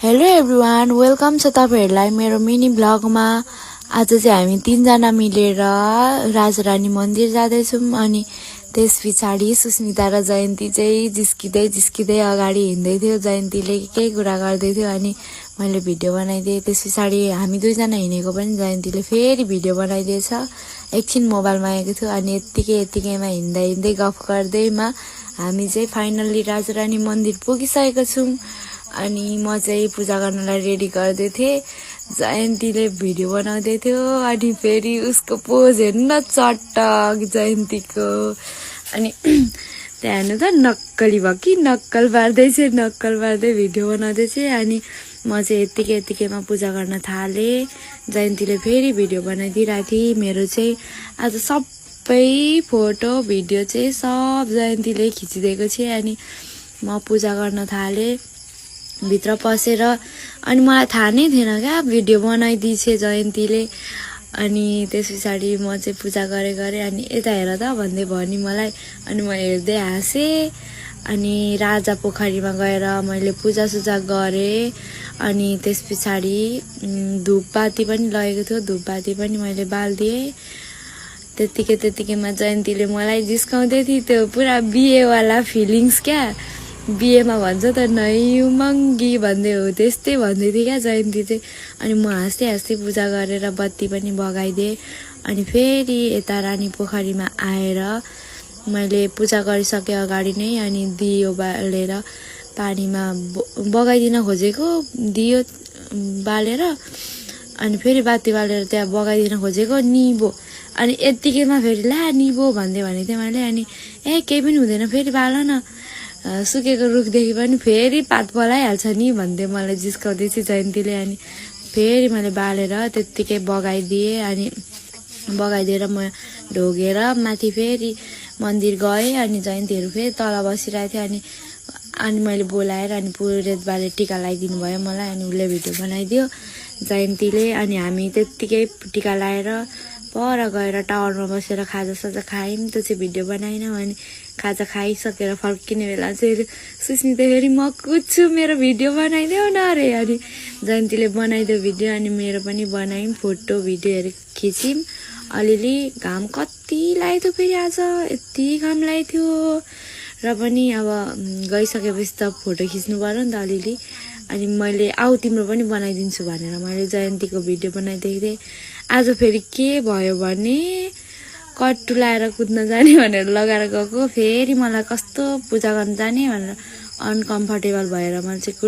Hello everyone, welcome छ तपाईहरुलाई मेरो मिनी ब्लगमा। आज चाहिँ हामी तीनजना मिलेर राजारानी मन्दिर जाँदैछौँ अनि त्यस पछाडी सुस्मिता र जयन्ती चाहिँ जिस्किँदै अगाडि हिँड्दै थियो। जयन्तीले केही कुरा गर्दै थियो अनि मैले भिडियो बनाइदिएँ। त्यस पछाडी हामी दुईजना हिँडेको पनि जयन्तीले फेरि भिडियो बनाइदिएछ। एकछिन मोबाइलमा आएको थियो अनि यतिकैमा हिँड्दै गफ गर्दैमा हामी चाहिँ फाइनल्ली राजारानी मन्दिर पुगिसकेका छौँ। अनि म चाहिँ पूजा गर्नलाई रेडी गर्दै थिएँ। जयन्तीले भिडियो बनाउँदै थियो अनि फेरि उसको पोज हेर्नु चटक जयन्तीको। अनि त्यहाँ हेर्नु त नक्कली भयो कि नक्कल पार्दै भिडियो बनाउँदै थिएँ। अनि म चाहिँ यतिकैमा पूजा गर्न थालेँ। जयन्तीले फेरि भिडियो बनाइदिइरहेको थिएँ। मेरो चाहिँ आज सबै फोटो भिडियो चाहिँ सब जयन्तीले खिचिदिएको थिएँ। अनि म पूजा गर्न थालेँ भित्र पसेर। अनि मलाई थाहा नै थिएन क्या भिडियो बनाइदिएछ जयन्तीले। अनि त्यस पछाडि म चाहिँ पूजा गरेँ अनि यता हेर त भन्दै भयो नि मलाई। अनि म हेर्दै हाँसेँ। अनि राजा पोखरीमा गएर मैले पूजासुजा गरेँ। अनि त्यस पछाडि धुपबाती पनि लगेको थियो, धुपबाती पनि मैले बालिदिएँ। त्यतिकैमा जयन्तीले मलाई जिस्काउँदै थियो। त्यो पुरा बिहेवाला फिलिङ्स क्या, बिहेमा भन्छ त नै उमङ्गी भन्दै हो, त्यस्तै भन्दै थियो क्या जयन्ती चाहिँ। अनि म हाँस्दै पूजा गरेर बत्ती पनि बगाइदिएँ। अनि फेरि यता रानी पोखरीमा आएर मैले पूजा गरिसकेँ अगाडि नै। अनि दियो बालेर पानीमा बगाइदिन खोजेको, दियो बालेर अनि फेरि बाती बालेर त्यहाँ बगाइदिन खोजेको निभो। अनि यत्तिकैमा फेरि ला निभो भन्दै भनेको थिएँ मैले। अनि केही पनि हुँदैन फेरि बाल न, सुकेको रुखदेखि पनि फेरि पात पलाइहाल्छ नि भन्दै मलाई जिस्काउँदै थियो जयन्तीले। अनि फेरि मैले बालेर त्यत्तिकै बगाइदिएँ। अनि बगाइदिएर म ढोगेर माथि फेरि मन्दिर गएँ। अनि जयन्तीहरू फेरि तल बसिरहेको थियो। अनि मैले बोलाएर अनि पुरोहित बाले टिका लगाइदिनु भयो मलाई। अनि उसले भिडियो बनाइदियो जयन्तीले। अनि हामी त्यत्तिकै टिका लगाएर पर गएर टावरमा बसेर खाजासाजा खायौँ। त्यो चाहिँ भिडियो बनाएनौँ। अनि खाजा खाइसकेर फर्किने बेला चाहिँ सुस्मिता फेरि म कुद्छु मेरो भिडियो बनाइदेऊ न अरे। अनि जयन्तीले बनाइदियो भिडियो। अनि मेरो पनि बनायौँ, फोटो भिडियोहरू खिच्यौँ अलिअलि। घाम कति लागेको थियो फेरि आज, यति घाम लागेको थियो र पनि अब गइसकेपछि त फोटो खिच्नु पर्यो नि त अलिअलि। अनि मैले आऊ तिम्रो पनि बनाइदिन्छु भनेर मैले जयन्तीको भिडियो बनाइदिएको थिएँ। आज फेरि के भयो भने कट्टु लाएर कुद्न जाने भनेर लगाएर गएको, फेरि मलाई कस्तो पूजा गर्न जाने भनेर अनकम्फर्टेबल भएर मैले चाहिँ